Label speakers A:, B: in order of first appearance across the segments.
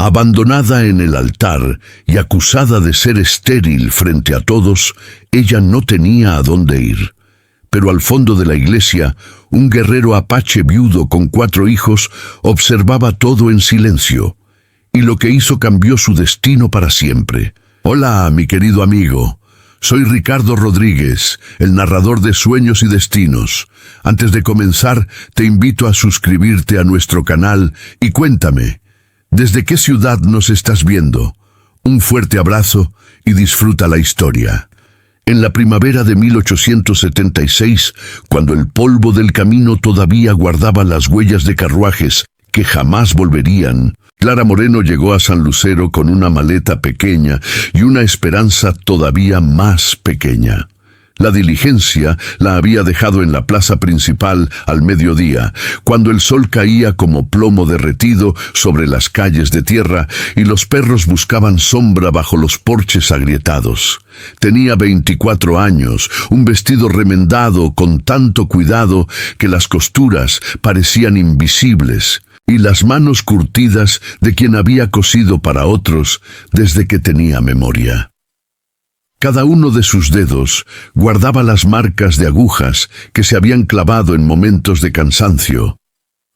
A: Abandonada en el altar y acusada de ser estéril frente a todos, ella no tenía a dónde ir. Pero al fondo de la iglesia, un guerrero apache viudo con 4 hijos observaba todo en silencio, y lo que hizo cambió su destino para siempre. Hola, mi querido amigo. Soy Ricardo Rodríguez, el narrador de Sueños y Destinos. Antes de comenzar, te invito a suscribirte a nuestro canal y cuéntame, ¿desde qué ciudad nos estás viendo? Un fuerte abrazo y disfruta la historia. En la primavera de 1876, cuando el polvo del camino todavía guardaba las huellas de carruajes que jamás volverían, Clara Moreno llegó a San Lucero con una maleta pequeña y una esperanza todavía más pequeña. La diligencia la había dejado en la plaza principal al mediodía, cuando el sol caía como plomo derretido sobre las calles de tierra y los perros buscaban sombra bajo los porches agrietados. Tenía 24 años, un vestido remendado con tanto cuidado que las costuras parecían invisibles, y las manos curtidas de quien había cosido para otros desde que tenía memoria. Cada uno de sus dedos guardaba las marcas de agujas que se habían clavado en momentos de cansancio,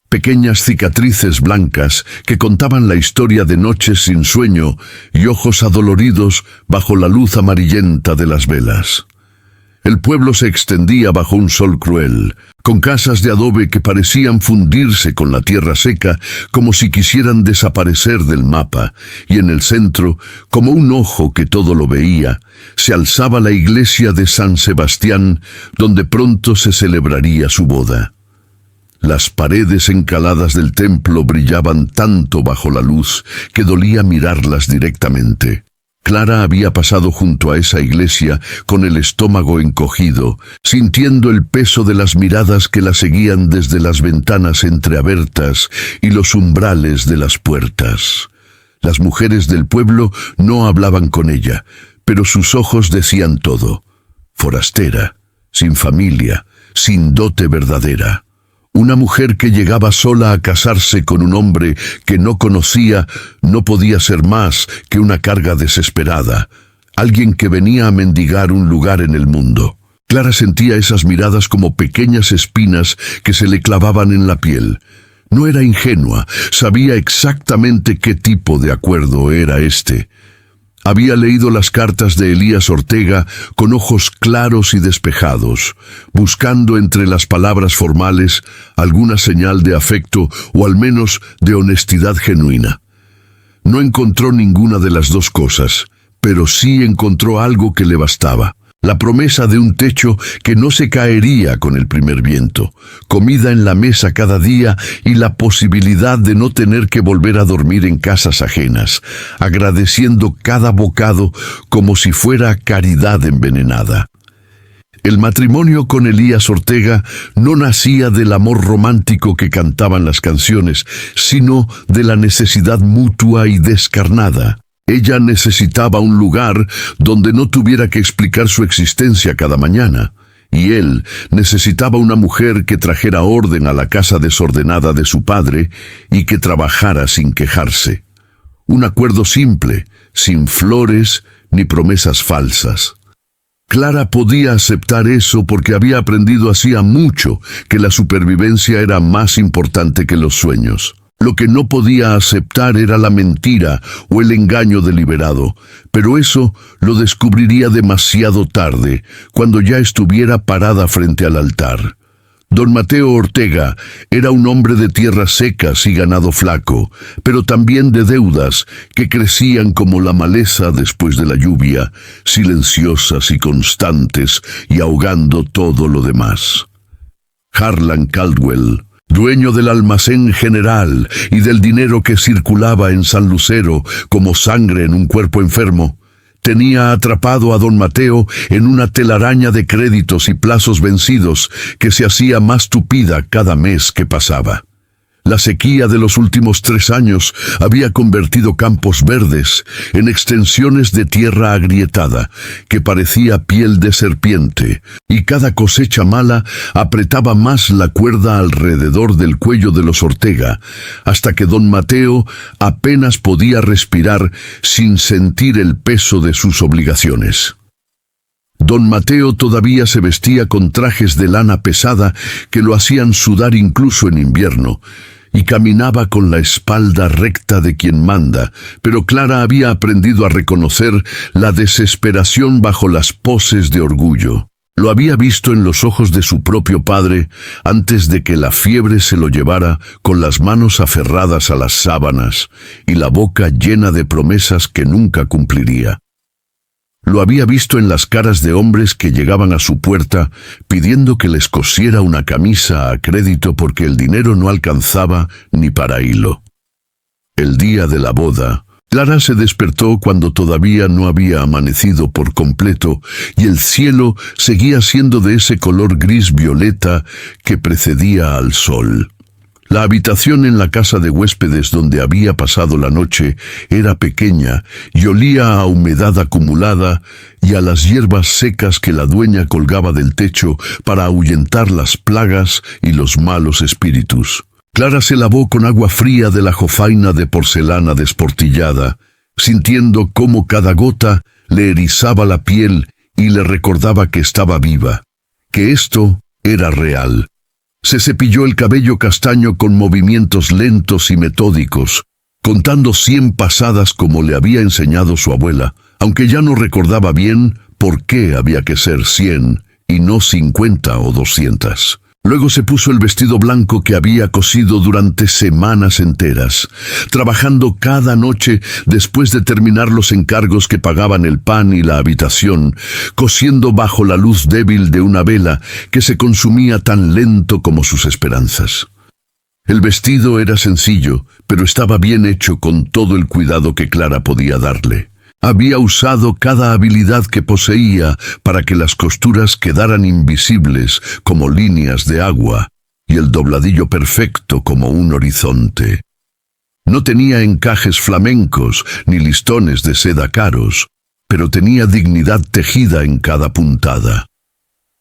A: pequeñas cicatrices blancas que contaban la historia de noches sin sueño y ojos adoloridos bajo la luz amarillenta de las velas. El pueblo se extendía bajo un sol cruel, con casas de adobe que parecían fundirse con la tierra seca como si quisieran desaparecer del mapa, y en el centro, como un ojo que todo lo veía, se alzaba la iglesia de San Sebastián, donde pronto se celebraría su boda. Las paredes encaladas del templo brillaban tanto bajo la luz que dolía mirarlas directamente. Clara había pasado junto a esa iglesia con el estómago encogido, sintiendo el peso de las miradas que la seguían desde las ventanas entreabiertas y los umbrales de las puertas. Las mujeres del pueblo no hablaban con ella, pero sus ojos decían todo. Forastera, sin familia, sin dote verdadera. Una mujer que llegaba sola a casarse con un hombre que no conocía no podía ser más que una carga desesperada, alguien que venía a mendigar un lugar en el mundo. Clara sentía esas miradas como pequeñas espinas que se le clavaban en la piel. No era ingenua, sabía exactamente qué tipo de acuerdo era este. Había leído las cartas de Elías Ortega con ojos claros y despejados, buscando entre las palabras formales alguna señal de afecto o al menos de honestidad genuina. No encontró ninguna de las dos cosas, pero sí encontró algo que le bastaba. La promesa de un techo que no se caería con el primer viento, comida en la mesa cada día y la posibilidad de no tener que volver a dormir en casas ajenas, agradeciendo cada bocado como si fuera caridad envenenada. El matrimonio con Elías Ortega no nacía del amor romántico que cantaban las canciones, sino de la necesidad mutua y descarnada. Ella necesitaba un lugar donde no tuviera que explicar su existencia cada mañana, y él necesitaba una mujer que trajera orden a la casa desordenada de su padre y que trabajara sin quejarse. Un acuerdo simple, sin flores ni promesas falsas. Clara podía aceptar eso porque había aprendido hacía mucho que la supervivencia era más importante que los sueños. Lo que no podía aceptar era la mentira o el engaño deliberado, pero eso lo descubriría demasiado tarde, cuando ya estuviera parada frente al altar. Don Mateo Ortega era un hombre de tierras secas y ganado flaco, pero también de deudas que crecían como la maleza después de la lluvia, silenciosas y constantes y ahogando todo lo demás. Harlan Caldwell, dueño del almacén general y del dinero que circulaba en San Lucero como sangre en un cuerpo enfermo, tenía atrapado a don Mateo en una telaraña de créditos y plazos vencidos que se hacía más tupida cada mes que pasaba. La sequía de los últimos 3 años había convertido campos verdes en extensiones de tierra agrietada, que parecía piel de serpiente, y cada cosecha mala apretaba más la cuerda alrededor del cuello de los Ortega, hasta que don Mateo apenas podía respirar sin sentir el peso de sus obligaciones. Don Mateo todavía se vestía con trajes de lana pesada que lo hacían sudar incluso en invierno, y caminaba con la espalda recta de quien manda, pero Clara había aprendido a reconocer la desesperación bajo las poses de orgullo. Lo había visto en los ojos de su propio padre antes de que la fiebre se lo llevara, con las manos aferradas a las sábanas y la boca llena de promesas que nunca cumpliría. Lo había visto en las caras de hombres que llegaban a su puerta pidiendo que les cosiera una camisa a crédito porque el dinero no alcanzaba ni para hilo. El día de la boda, Clara se despertó cuando todavía no había amanecido por completo y el cielo seguía siendo de ese color gris violeta que precedía al sol. La habitación en la casa de huéspedes donde había pasado la noche era pequeña y olía a humedad acumulada y a las hierbas secas que la dueña colgaba del techo para ahuyentar las plagas y los malos espíritus. Clara se lavó con agua fría de la jofaina de porcelana desportillada, sintiendo cómo cada gota le erizaba la piel y le recordaba que estaba viva, que esto era real. Se cepilló el cabello castaño con movimientos lentos y metódicos, contando 100 pasadas como le había enseñado su abuela, aunque ya no recordaba bien por qué había que ser 100 y no 50 o 200. Luego se puso el vestido blanco que había cosido durante semanas enteras, trabajando cada noche después de terminar los encargos que pagaban el pan y la habitación, cosiendo bajo la luz débil de una vela que se consumía tan lento como sus esperanzas. El vestido era sencillo, pero estaba bien hecho con todo el cuidado que Clara podía darle. Había usado cada habilidad que poseía para que las costuras quedaran invisibles como líneas de agua y el dobladillo perfecto como un horizonte. No tenía encajes flamencos ni listones de seda caros, pero tenía dignidad tejida en cada puntada.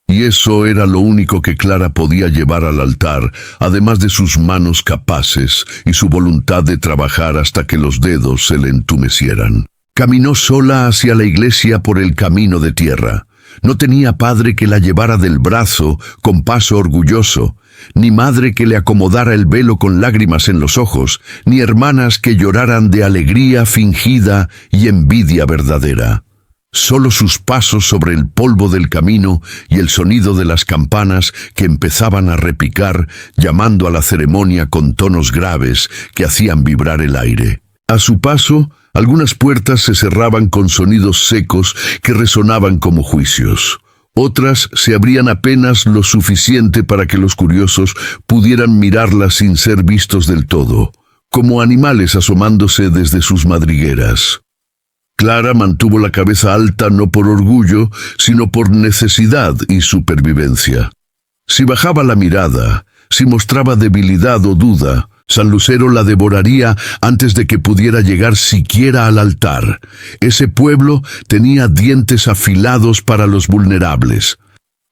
A: Y eso era lo único que Clara podía llevar al altar, además de sus manos capaces y su voluntad de trabajar hasta que los dedos se le entumecieran. Caminó sola hacia la iglesia por el camino de tierra. No tenía padre que la llevara del brazo con paso orgulloso, ni madre que le acomodara el velo con lágrimas en los ojos, ni hermanas que lloraran de alegría fingida y envidia verdadera. Solo sus pasos sobre el polvo del camino y el sonido de las campanas que empezaban a repicar, llamando a la ceremonia con tonos graves que hacían vibrar el aire. A su paso, algunas puertas se cerraban con sonidos secos que resonaban como juicios. Otras se abrían apenas lo suficiente para que los curiosos pudieran mirarlas sin ser vistos del todo, como animales asomándose desde sus madrigueras. Clara mantuvo la cabeza alta no por orgullo, sino por necesidad y supervivencia. Si bajaba la mirada, si mostraba debilidad o duda, San Lucero la devoraría antes de que pudiera llegar siquiera al altar. Ese pueblo tenía dientes afilados para los vulnerables.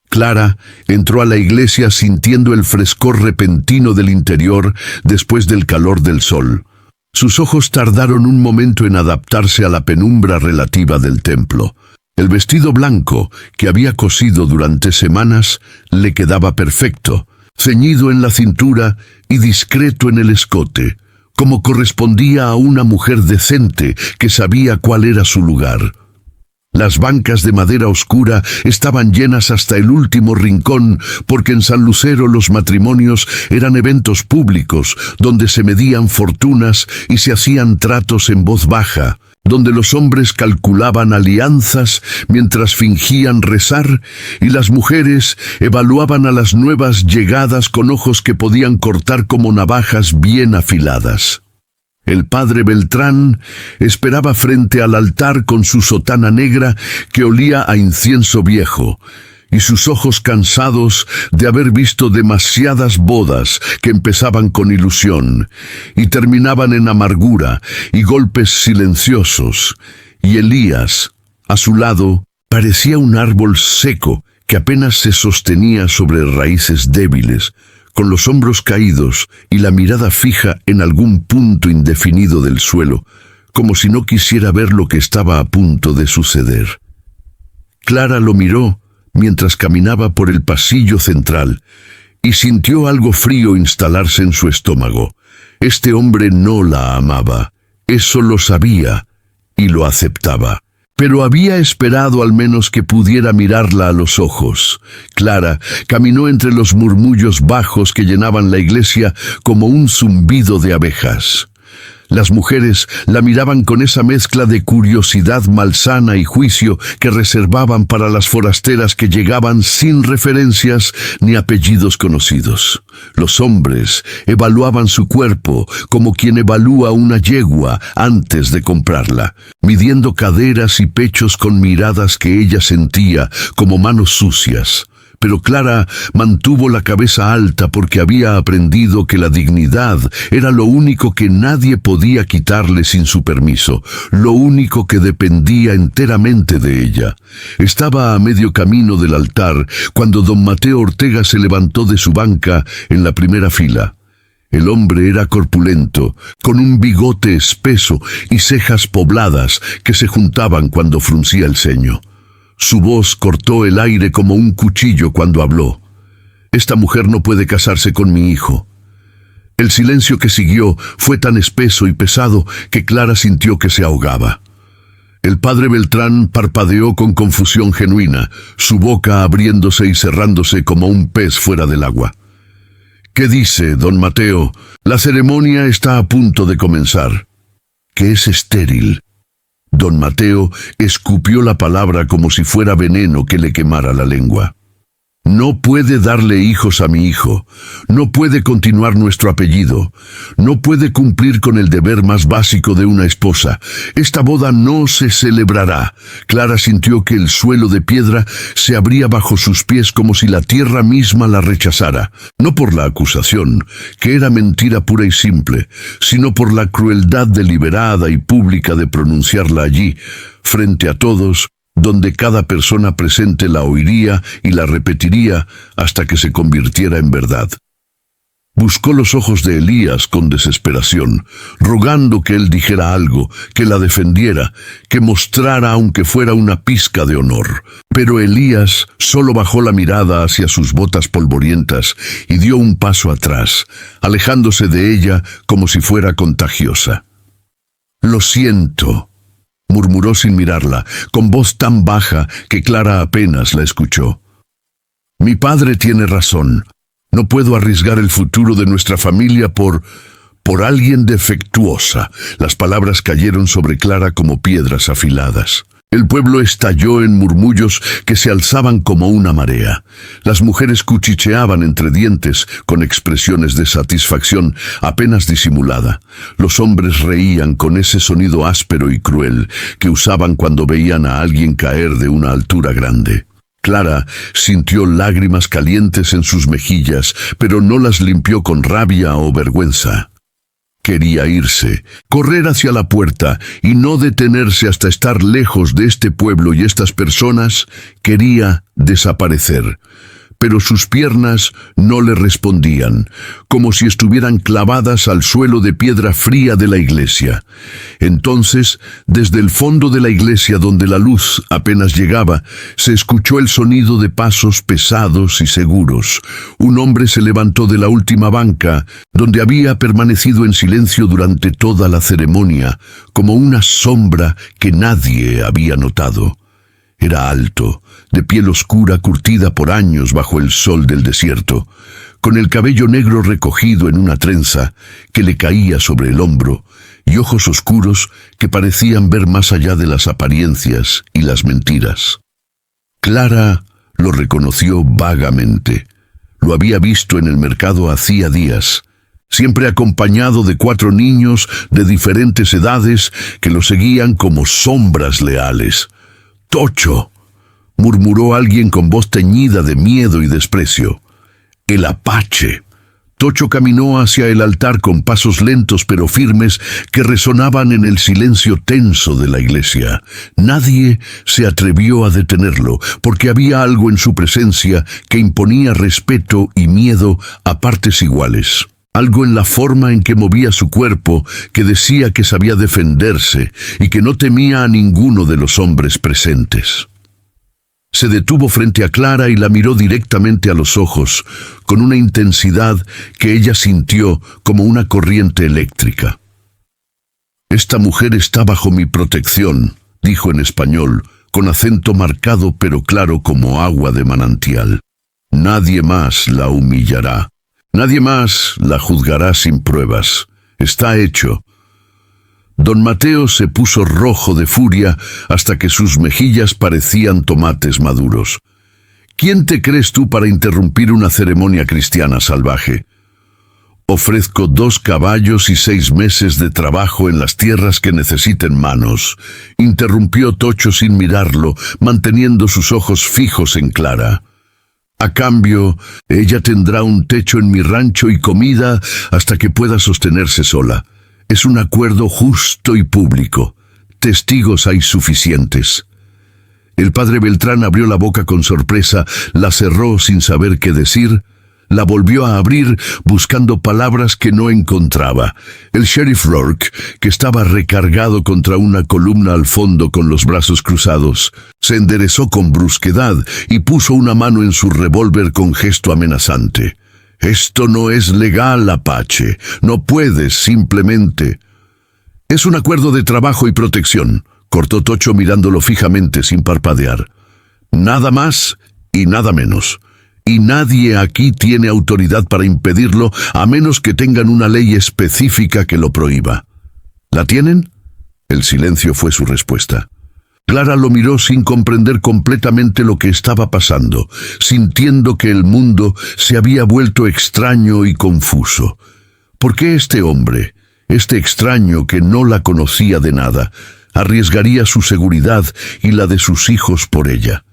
A: Clara entró a la iglesia sintiendo el frescor repentino del interior después del calor del sol. Sus ojos tardaron un momento en adaptarse a la penumbra relativa del templo. El vestido blanco, que había cosido durante semanas, le quedaba perfecto, ceñido en la cintura y discreto en el escote, como correspondía a una mujer decente que sabía cuál era su lugar. Las bancas de madera oscura estaban llenas hasta el último rincón, porque en San Lucero los matrimonios eran eventos públicos, donde se medían fortunas y se hacían tratos en voz baja, donde los hombres calculaban alianzas mientras fingían rezar y las mujeres evaluaban a las nuevas llegadas con ojos que podían cortar como navajas bien afiladas. El padre Beltrán esperaba frente al altar con su sotana negra que olía a incienso viejo, y sus ojos cansados de haber visto demasiadas bodas que empezaban con ilusión y terminaban en amargura y golpes silenciosos, y Elías, a su lado, parecía un árbol seco que apenas se sostenía sobre raíces débiles, con los hombros caídos y la mirada fija en algún punto indefinido del suelo, como si no quisiera ver lo que estaba a punto de suceder. Clara lo miró mientras caminaba por el pasillo central y sintió algo frío instalarse en su estómago. Este hombre no la amaba, eso lo sabía y lo aceptaba. Pero había esperado al menos que pudiera mirarla a los ojos. Clara caminó entre los murmullos bajos que llenaban la iglesia como un zumbido de abejas. Las mujeres la miraban con esa mezcla de curiosidad malsana y juicio que reservaban para las forasteras que llegaban sin referencias ni apellidos conocidos. Los hombres evaluaban su cuerpo como quien evalúa una yegua antes de comprarla, midiendo caderas y pechos con miradas que ella sentía como manos sucias. Pero Clara mantuvo la cabeza alta porque había aprendido que la dignidad era lo único que nadie podía quitarle sin su permiso, lo único que dependía enteramente de ella. Estaba a medio camino del altar cuando don Mateo Ortega se levantó de su banca en la primera fila. El hombre era corpulento, con un bigote espeso y cejas pobladas que se juntaban cuando fruncía el ceño. Su voz cortó el aire como un cuchillo cuando habló. «Esta mujer no puede casarse con mi hijo». El silencio que siguió fue tan espeso y pesado que Clara sintió que se ahogaba. El padre Beltrán parpadeó con confusión genuina, su boca abriéndose y cerrándose como un pez fuera del agua. «¿Qué dice, don Mateo? La ceremonia está a punto de comenzar». «Que es estéril». Don Mateo escupió la palabra como si fuera veneno que le quemara la lengua. «No puede darle hijos a mi hijo, no puede continuar nuestro apellido, no puede cumplir con el deber más básico de una esposa. Esta boda no se celebrará». Clara sintió que el suelo de piedra se abría bajo sus pies como si la tierra misma la rechazara, no por la acusación, que era mentira pura y simple, sino por la crueldad deliberada y pública de pronunciarla allí, frente a todos, donde cada persona presente la oiría y la repetiría hasta que se convirtiera en verdad. Buscó los ojos de Elías con desesperación, rogando que él dijera algo, que la defendiera, que mostrara aunque fuera una pizca de honor. Pero Elías solo bajó la mirada hacia sus botas polvorientas y dio un paso atrás, alejándose de ella como si fuera contagiosa. «Lo siento», murmuró sin mirarla, con voz tan baja que Clara apenas la escuchó. «Mi padre tiene razón. No puedo arriesgar el futuro de nuestra familia por alguien defectuosa». Las palabras cayeron sobre Clara como piedras afiladas. El pueblo estalló en murmullos que se alzaban como una marea. Las mujeres cuchicheaban entre dientes con expresiones de satisfacción apenas disimulada. Los hombres reían con ese sonido áspero y cruel que usaban cuando veían a alguien caer de una altura grande. Clara sintió lágrimas calientes en sus mejillas, pero no las limpió con rabia o vergüenza. Quería irse, correr hacia la puerta y no detenerse hasta estar lejos de este pueblo y estas personas. Quería desaparecer. Pero sus piernas no le respondían, como si estuvieran clavadas al suelo de piedra fría de la iglesia. Entonces, desde el fondo de la iglesia donde la luz apenas llegaba, se escuchó el sonido de pasos pesados y seguros. Un hombre se levantó de la última banca, donde había permanecido en silencio durante toda la ceremonia, como una sombra que nadie había notado. Era alto, de piel oscura curtida por años bajo el sol del desierto, con el cabello negro recogido en una trenza que le caía sobre el hombro y ojos oscuros que parecían ver más allá de las apariencias y las mentiras. Clara lo reconoció vagamente. Lo había visto en el mercado hacía días, siempre acompañado de 4 niños de diferentes edades que lo seguían como sombras leales. «Tocho», murmuró alguien con voz teñida de miedo y desprecio. El Apache. Tocho caminó hacia el altar con pasos lentos pero firmes que resonaban en el silencio tenso de la iglesia. Nadie se atrevió a detenerlo, porque había algo en su presencia que imponía respeto y miedo a partes iguales. Algo en la forma en que movía su cuerpo que decía que sabía defenderse y que no temía a ninguno de los hombres presentes. Se detuvo frente a Clara y la miró directamente a los ojos, con una intensidad que ella sintió como una corriente eléctrica. «Esta mujer está bajo mi protección», dijo en español, con acento marcado pero claro como agua de manantial. «Nadie más la humillará. Nadie más la juzgará sin pruebas. Está hecho». Don Mateo se puso rojo de furia hasta que sus mejillas parecían tomates maduros. «¿Quién te crees tú para interrumpir una ceremonia cristiana salvaje? Ofrezco 2 caballos y 6 meses de trabajo en las tierras que necesiten manos», interrumpió Tocho sin mirarlo, manteniendo sus ojos fijos en Clara. «A cambio, ella tendrá un techo en mi rancho y comida hasta que pueda sostenerse sola. Es un acuerdo justo y público. Testigos hay suficientes». El padre Beltrán abrió la boca con sorpresa, la cerró sin saber qué decir, la volvió a abrir buscando palabras que no encontraba. El sheriff Rourke, que estaba recargado contra una columna al fondo con los brazos cruzados, se enderezó con brusquedad y puso una mano en su revólver con gesto amenazante. «Esto no es legal, Apache. No puedes simplemente». «Es un acuerdo de trabajo y protección», cortó Tocho mirándolo fijamente sin parpadear. «Nada más y nada menos. Y nadie aquí tiene autoridad para impedirlo a menos que tengan una ley específica que lo prohíba». «¿La tienen?». El silencio fue su respuesta. Clara lo miró sin comprender completamente lo que estaba pasando, sintiendo que el mundo se había vuelto extraño y confuso. ¿Por qué este hombre, este extraño que no la conocía de nada, arriesgaría su seguridad y la de sus hijos por ella?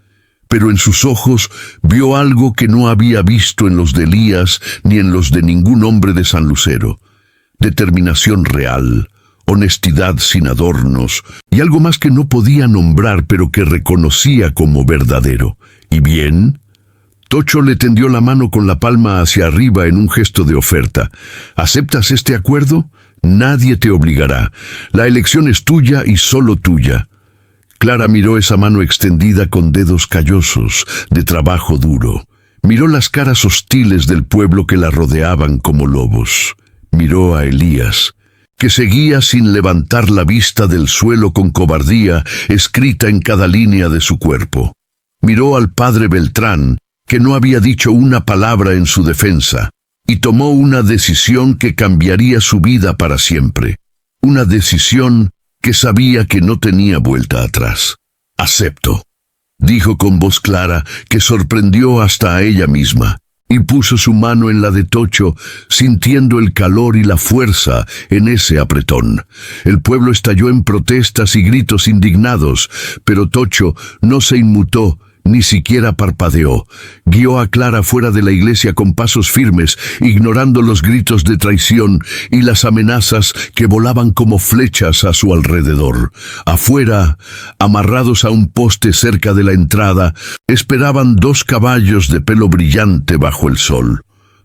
A: Pero en sus ojos vio algo que no había visto en los de Elías ni en los de ningún hombre de San Lucero. Determinación real, honestidad sin adornos, y algo más que no podía nombrar pero que reconocía como verdadero. ¿Y bien? Tocho le tendió la mano con la palma hacia arriba en un gesto de oferta. ¿Aceptas este acuerdo? Nadie te obligará. La elección es tuya y solo tuya. Clara miró esa mano extendida con dedos callosos, de trabajo duro. Miró las caras hostiles del pueblo que la rodeaban como lobos. Miró a Elías, que seguía sin levantar la vista del suelo con cobardía escrita en cada línea de su cuerpo. Miró al padre Beltrán, que no había dicho una palabra en su defensa, y tomó una decisión que cambiaría su vida para siempre. Una decisión que sabía que no tenía vuelta atrás. «Acepto», dijo con voz clara que sorprendió hasta a ella misma, y puso su mano en la de Tocho, sintiendo el calor y la fuerza en ese apretón. El pueblo estalló en protestas y gritos indignados, pero Tocho no se inmutó, ni siquiera parpadeó. Guió a Clara fuera de la iglesia con pasos firmes, ignorando los gritos de traición y las amenazas que volaban como flechas a su alrededor. Afuera, amarrados a un poste cerca de la entrada, esperaban 2 caballos de pelo brillante bajo el sol.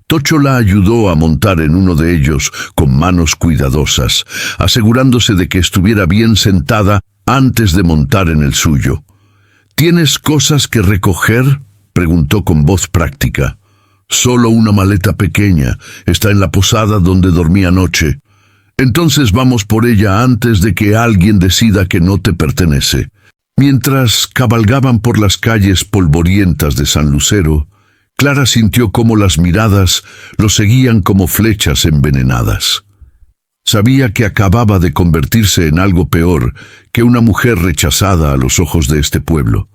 A: Tocho la ayudó a montar en uno de ellos con manos cuidadosas, asegurándose de que estuviera bien sentada antes de montar en el suyo. «¿Tienes cosas que recoger?», preguntó con voz práctica. «Solo una maleta pequeña. Está en la posada donde dormí anoche. Entonces vamos por ella antes de que alguien decida que no te pertenece». Mientras cabalgaban por las calles polvorientas de San Lucero, Clara sintió cómo las miradas lo seguían como flechas envenenadas. Sabía que acababa de convertirse en algo peor que una mujer rechazada a los ojos de este pueblo.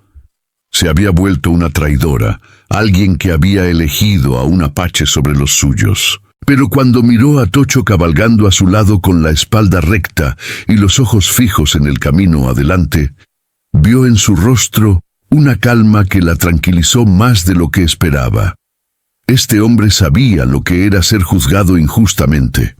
A: Se había vuelto una traidora, alguien que había elegido a un apache sobre los suyos. Pero cuando miró a Tocho cabalgando a su lado con la espalda recta y los ojos fijos en el camino adelante, vio en su rostro una calma que la tranquilizó más de lo que esperaba. Este hombre sabía lo que era ser juzgado injustamente.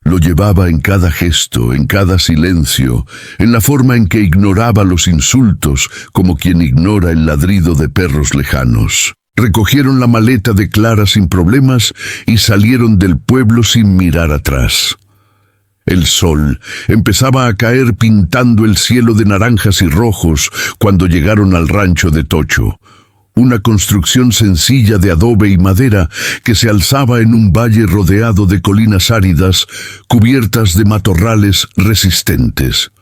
A: Lo llevaba en cada gesto, en cada silencio, en la forma en que ignoraba los insultos, como quien ignora el ladrido de perros lejanos. Recogieron la maleta de Clara sin problemas y salieron del pueblo sin mirar atrás. El sol empezaba a caer pintando el cielo de naranjas y rojos cuando llegaron al rancho de Tocho, una construcción sencilla de adobe y madera que se alzaba en un valle rodeado de colinas áridas cubiertas de matorrales resistentes.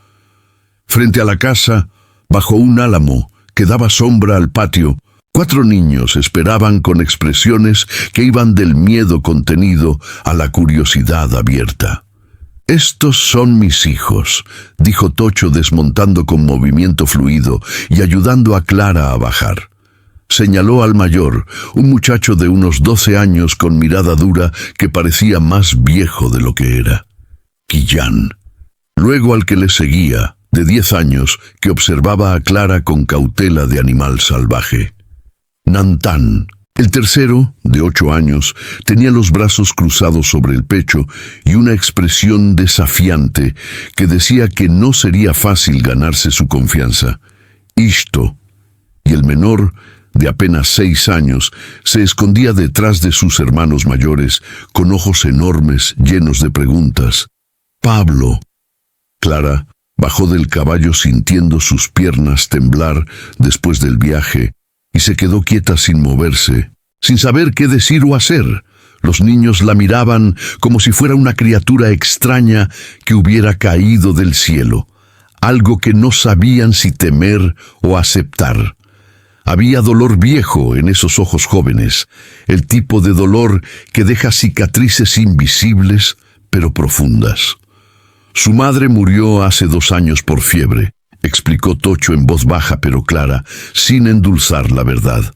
A: Frente a la casa, bajo un álamo que daba sombra al patio, 4 niños esperaban con expresiones que iban del miedo contenido a la curiosidad abierta. «Estos son mis hijos», dijo Tocho desmontando con movimiento fluido y ayudando a Clara a bajar. Señaló al mayor, un muchacho de unos 12 años con mirada dura que parecía más viejo de lo que era. Quillán. Luego al que le seguía, de 10 años, que observaba a Clara con cautela de animal salvaje. Nantán. El tercero, de 8 años, tenía los brazos cruzados sobre el pecho y una expresión desafiante que decía que no sería fácil ganarse su confianza. Ishto. Y el menor, de apenas 6 años, se escondía detrás de sus hermanos mayores, con ojos enormes, llenos de preguntas. «Pablo». Clara bajó del caballo sintiendo sus piernas temblar después del viaje, y se quedó quieta sin moverse, sin saber qué decir o hacer. Los niños la miraban como si fuera una criatura extraña que hubiera caído del cielo, algo que no sabían si temer o aceptar. Había dolor viejo en esos ojos jóvenes, el tipo de dolor que deja cicatrices invisibles pero profundas. Su madre murió hace 2 años por fiebre, explicó Tocho en voz baja pero clara, sin endulzar la verdad.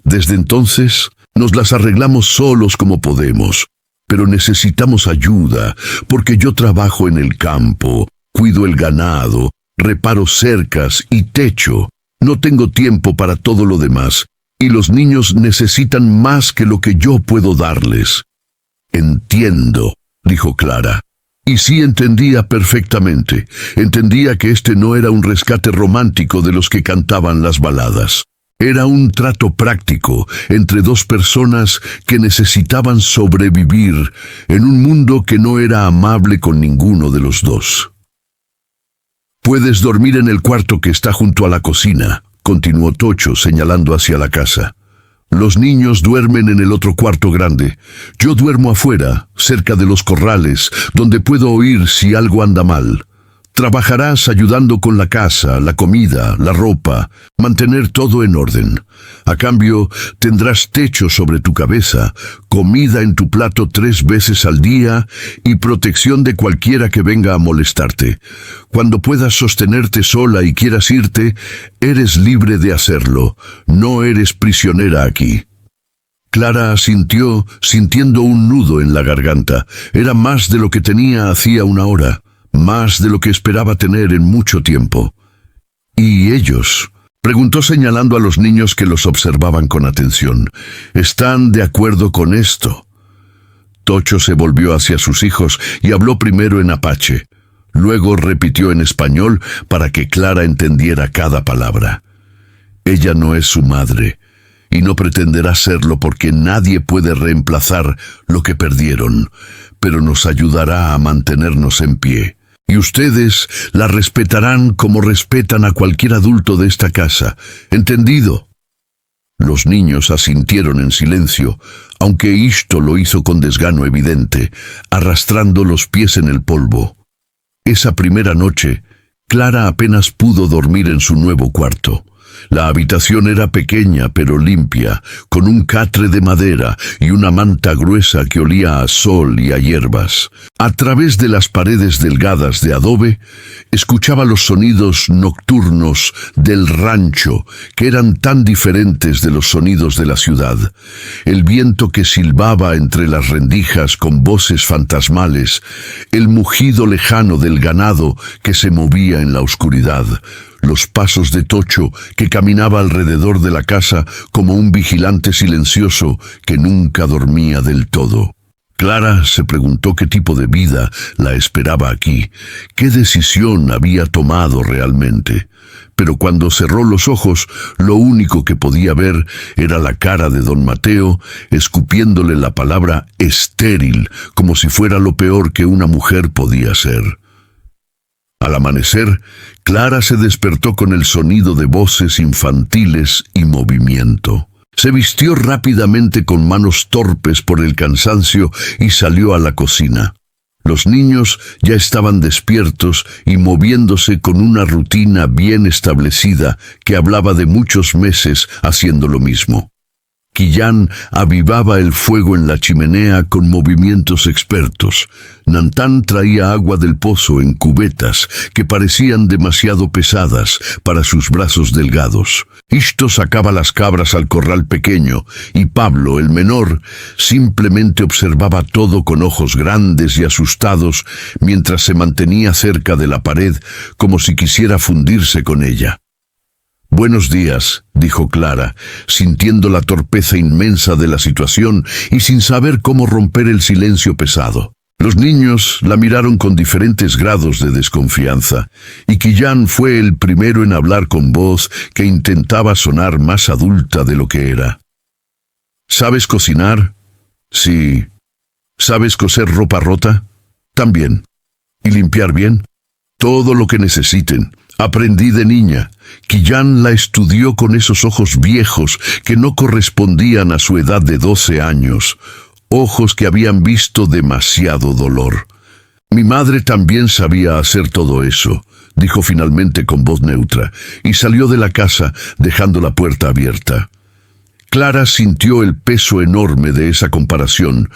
A: Desde entonces, nos las arreglamos solos como podemos, pero necesitamos ayuda, porque yo trabajo en el campo, cuido el ganado, reparo cercas y techo. No tengo tiempo para todo lo demás, y los niños necesitan más que lo que yo puedo darles. Entiendo, dijo Clara. Y sí entendía perfectamente. Entendía que este no era un rescate romántico de los que cantaban las baladas. Era un trato práctico entre 2 personas que necesitaban sobrevivir en un mundo que no era amable con ninguno de los 2. «Puedes dormir en el cuarto que está junto a la cocina», continuó Tocho señalando hacia la casa. «Los niños duermen en el otro cuarto grande. Yo duermo afuera, cerca de los corrales, donde puedo oír si algo anda mal. Trabajarás ayudando con la casa, la comida, la ropa, mantener todo en orden. A cambio, tendrás techo sobre tu cabeza, comida en tu plato 3 veces al día y protección de cualquiera que venga a molestarte. Cuando puedas sostenerte sola y quieras irte, eres libre de hacerlo. No eres prisionera aquí». Clara asintió, sintiendo un nudo en la garganta. Era más de lo que tenía hacía 1 hora. Más de lo que esperaba tener en mucho tiempo. «¿Y ellos?», preguntó señalando a los niños que los observaban con atención. «¿Están de acuerdo con esto?». Tocho se volvió hacia sus hijos y habló primero en apache. Luego repitió en español para que Clara entendiera cada palabra. «Ella no es su madre, y no pretenderá serlo porque nadie puede reemplazar lo que perdieron, pero nos ayudará a mantenernos en pie. Y ustedes la respetarán como respetan a cualquier adulto de esta casa. ¿Entendido?». Los niños asintieron en silencio, aunque Ishto lo hizo con desgano evidente, arrastrando los pies en el polvo. Esa primera noche, Clara apenas pudo dormir en su nuevo cuarto. La habitación era pequeña pero limpia, con un catre de madera y una manta gruesa que olía a sol y a hierbas. A través de las paredes delgadas de adobe, escuchaba los sonidos nocturnos del rancho, que eran tan diferentes de los sonidos de la ciudad. El viento que silbaba entre las rendijas con voces fantasmales, el mugido lejano del ganado que se movía en la oscuridad, los pasos de Tocho, que caminaba alrededor de la casa como un vigilante silencioso que nunca dormía del todo. Clara se preguntó qué tipo de vida la esperaba aquí, qué decisión había tomado realmente. Pero cuando cerró los ojos, lo único que podía ver era la cara de don Mateo, escupiéndole la palabra estéril, como si fuera lo peor que una mujer podía ser. Al amanecer, Clara se despertó con el sonido de voces infantiles y movimiento. Se vistió rápidamente con manos torpes por el cansancio y salió a la cocina. Los niños ya estaban despiertos y moviéndose con una rutina bien establecida que hablaba de muchos meses haciendo lo mismo. Quillán avivaba el fuego en la chimenea con movimientos expertos. Nantán traía agua del pozo en cubetas que parecían demasiado pesadas para sus brazos delgados. Isto sacaba las cabras al corral pequeño y Pablo, el menor, simplemente observaba todo con ojos grandes y asustados mientras se mantenía cerca de la pared como si quisiera fundirse con ella. «Buenos días», dijo Clara, sintiendo la torpeza inmensa de la situación y sin saber cómo romper el silencio pesado. Los niños la miraron con diferentes grados de desconfianza, y Quillán fue el primero en hablar con voz que intentaba sonar más adulta de lo que era. «¿Sabes cocinar?» «Sí». «¿Sabes coser ropa rota?» «También». «¿Y limpiar bien?» «Todo lo que necesiten. Aprendí de niña». Quillán la estudió con esos ojos viejos que no correspondían a su edad de 12 años, ojos que habían visto demasiado dolor. «Mi madre también sabía hacer todo eso», dijo finalmente con voz neutra, y salió de la casa dejando la puerta abierta. Clara sintió el peso enorme de esa comparación,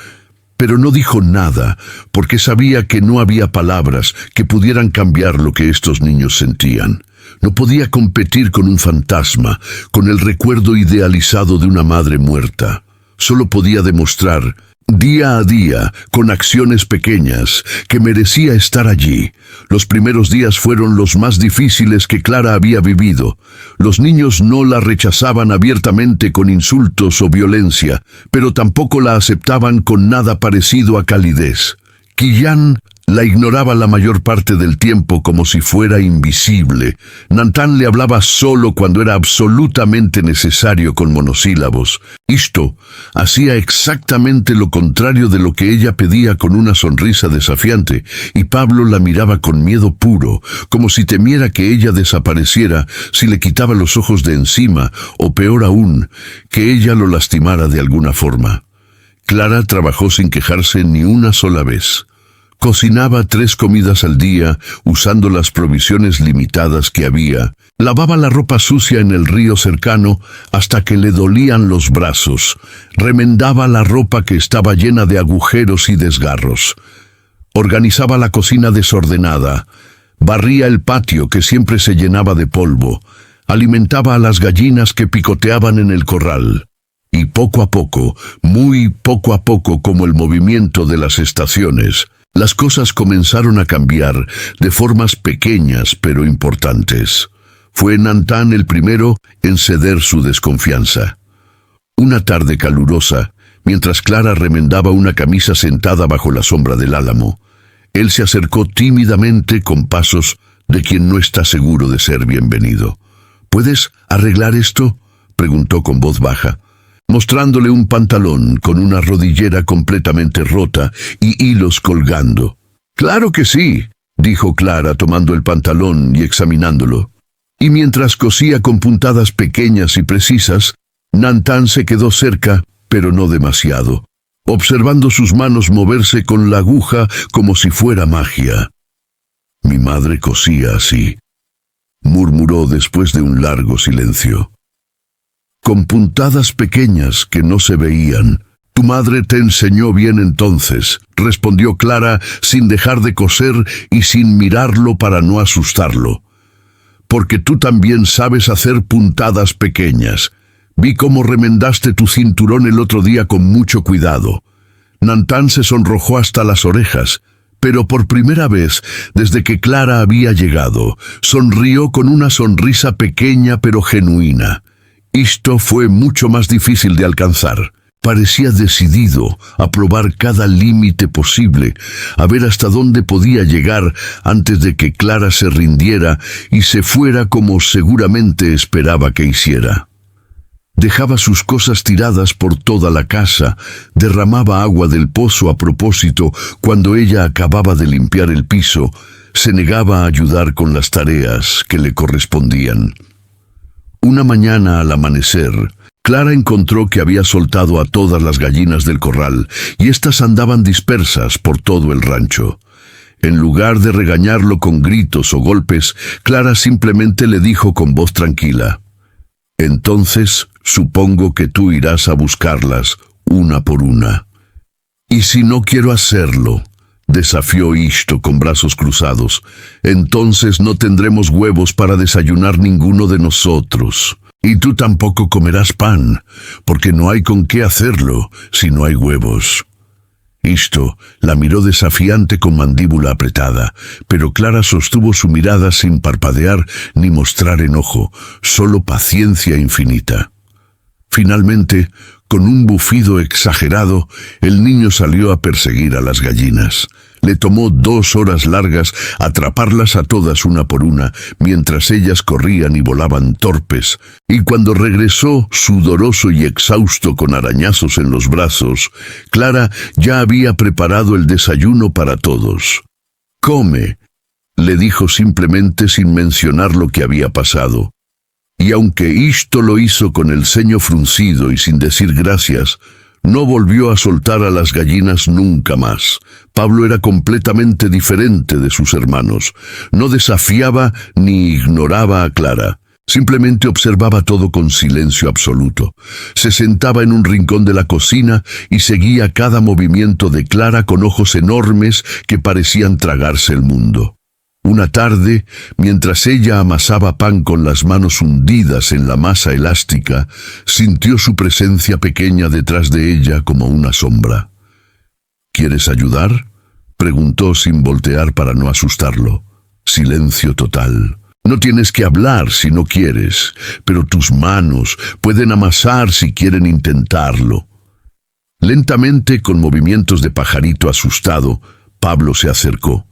A: pero no dijo nada, porque sabía que no había palabras que pudieran cambiar lo que estos niños sentían. No podía competir con un fantasma, con el recuerdo idealizado de una madre muerta. Solo podía demostrar, día a día, con acciones pequeñas, que merecía estar allí. Los primeros días fueron los más difíciles que Clara había vivido. Los niños no la rechazaban abiertamente con insultos o violencia, pero tampoco la aceptaban con nada parecido a calidez. Quillán la ignoraba la mayor parte del tiempo como si fuera invisible. Nantán le hablaba solo cuando era absolutamente necesario con monosílabos. Isto hacía exactamente lo contrario de lo que ella pedía con una sonrisa desafiante, y Pablo la miraba con miedo puro, como si temiera que ella desapareciera si le quitaba los ojos de encima, o peor aún, que ella lo lastimara de alguna forma. Clara trabajó sin quejarse ni una sola vez. Cocinaba 3 comidas al día, usando las provisiones limitadas que había. Lavaba la ropa sucia en el río cercano hasta que le dolían los brazos. Remendaba la ropa que estaba llena de agujeros y desgarros. Organizaba la cocina desordenada. Barría el patio que siempre se llenaba de polvo. Alimentaba a las gallinas que picoteaban en el corral. Y poco a poco, muy poco a poco, como el movimiento de las estaciones, las cosas comenzaron a cambiar de formas pequeñas pero importantes. Fue Nantán el primero en ceder su desconfianza. Una tarde calurosa, mientras Clara remendaba una camisa sentada bajo la sombra del álamo, él se acercó tímidamente con pasos de quien no está seguro de ser bienvenido. «¿Puedes arreglar esto?», preguntó con voz baja, mostrándole un pantalón con una rodillera completamente rota y hilos colgando. «Claro que sí», dijo Clara tomando el pantalón y examinándolo. Y mientras cosía con puntadas pequeñas y precisas, Nantán se quedó cerca, pero no demasiado, observando sus manos moverse con la aguja como si fuera magia. «Mi madre cosía así», murmuró después de un largo silencio. «Con puntadas pequeñas que no se veían. Tu madre te enseñó bien entonces», respondió Clara sin dejar de coser y sin mirarlo para no asustarlo. «Porque tú también sabes hacer puntadas pequeñas. Vi cómo remendaste tu cinturón el otro día con mucho cuidado». Nantán se sonrojó hasta las orejas, Pero por primera vez, desde que Clara había llegado, sonrió con una sonrisa pequeña pero genuina. Esto fue mucho más difícil de alcanzar. Parecía decidido a probar cada límite posible, a ver hasta dónde podía llegar antes de que Clara se rindiera y se fuera como seguramente esperaba que hiciera. Dejaba sus cosas tiradas por toda la casa, derramaba agua del pozo a propósito cuando ella acababa de limpiar el piso, se negaba a ayudar con las tareas que le correspondían. Una mañana al amanecer, Clara encontró que había soltado a todas las gallinas del corral y éstas andaban dispersas por todo el rancho. En lugar de regañarlo con gritos o golpes, Clara simplemente le dijo con voz tranquila: «Entonces, supongo que tú irás a buscarlas, una por una». «¿Y si no quiero hacerlo?», desafió Ishto con brazos cruzados. «Entonces no tendremos huevos para desayunar ninguno de nosotros. Y tú tampoco comerás pan, porque no hay con qué hacerlo si no hay huevos». Ishto la miró desafiante con mandíbula apretada, pero Clara sostuvo su mirada sin parpadear ni mostrar enojo, solo paciencia infinita. Finalmente, con un bufido exagerado, el niño salió a perseguir a las gallinas. Le tomó 2 horas largas atraparlas a todas una por una, mientras ellas corrían y volaban torpes, y cuando regresó, sudoroso y exhausto con arañazos en los brazos, Clara ya había preparado el desayuno para todos. «Come», le dijo simplemente sin mencionar lo que había pasado. Y aunque Ishto lo hizo con el ceño fruncido y sin decir gracias, no volvió a soltar a las gallinas nunca más. Pablo era completamente diferente de sus hermanos. No desafiaba ni ignoraba a Clara. Simplemente observaba todo con silencio absoluto. Se sentaba en un rincón de la cocina y seguía cada movimiento de Clara con ojos enormes que parecían tragarse el mundo. Una tarde, mientras ella amasaba pan con las manos hundidas en la masa elástica, sintió su presencia pequeña detrás de ella como una sombra. «¿Quieres ayudar?», preguntó sin voltear para no asustarlo. Silencio total. «No tienes que hablar si no quieres, pero tus manos pueden amasar si quieren intentarlo». Lentamente, con movimientos de pajarito asustado, Pablo se acercó.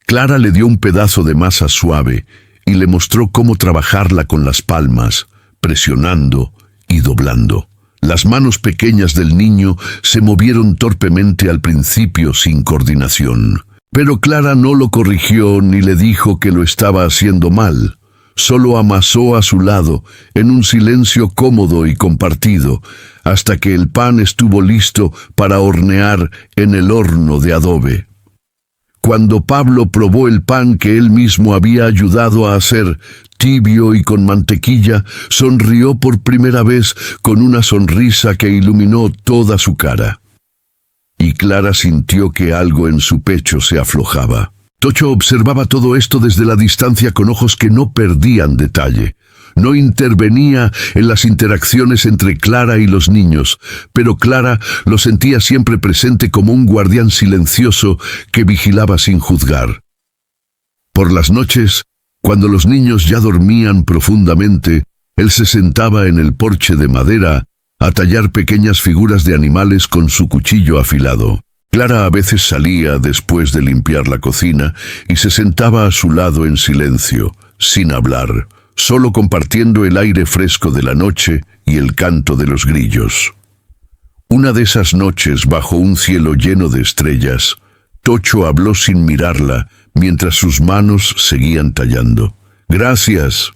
A: Clara le dio un pedazo de masa suave y le mostró cómo trabajarla con las palmas, presionando y doblando. Las manos pequeñas del niño se movieron torpemente al principio sin coordinación. Pero Clara no lo corrigió ni le dijo que lo estaba haciendo mal. Solo amasó a su lado, en un silencio cómodo y compartido, hasta que el pan estuvo listo para hornear en el horno de adobe. Cuando Pablo probó el pan que él mismo había ayudado a hacer, tibio y con mantequilla, sonrió por primera vez con una sonrisa que iluminó toda su cara. Y Clara sintió que algo en su pecho se aflojaba. Tocho observaba todo esto desde la distancia con ojos que no perdían detalle. No intervenía en las interacciones entre Clara y los niños, pero Clara lo sentía siempre presente como un guardián silencioso que vigilaba sin juzgar. Por las noches, cuando los niños ya dormían profundamente, él se sentaba en el porche de madera a tallar pequeñas figuras de animales con su cuchillo afilado. Clara a veces salía después de limpiar la cocina y se sentaba a su lado en silencio, sin hablar, solo compartiendo el aire fresco de la noche y el canto de los grillos. Una de esas noches, bajo un cielo lleno de estrellas, Tocho habló sin mirarla, mientras sus manos seguían tallando. «Gracias.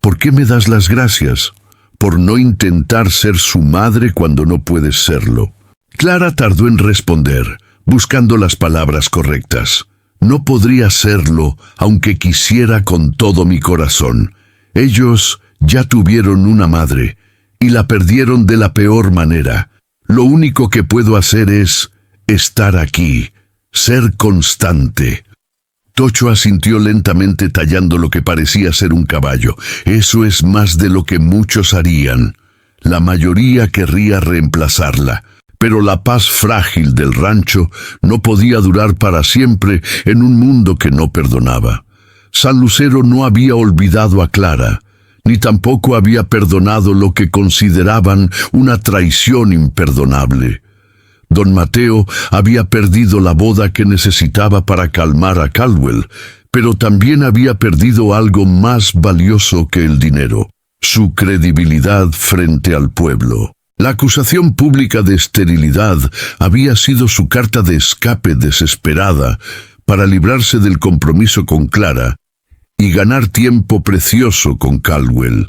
A: ¿Por qué me das las gracias? Por no intentar ser su madre cuando no puedes serlo». Clara tardó en responder, buscando las palabras correctas. «No podría serlo, aunque quisiera con todo mi corazón. Ellos ya tuvieron una madre, y la perdieron de la peor manera. Lo único que puedo hacer es estar aquí, ser constante». Tocho asintió lentamente tallando lo que parecía ser un caballo. «Eso es más de lo que muchos harían. La mayoría querría reemplazarla, Pero la paz frágil del rancho no podía durar para siempre en un mundo que no perdonaba. San Lucero no había olvidado a Clara, ni tampoco había perdonado lo que consideraban una traición imperdonable. Don Mateo había perdido la boda que necesitaba para calmar a Caldwell, pero también había perdido algo más valioso que el dinero: su credibilidad frente al pueblo. La acusación pública de esterilidad había sido su carta de escape desesperada para librarse del compromiso con Clara y ganar tiempo precioso con Caldwell.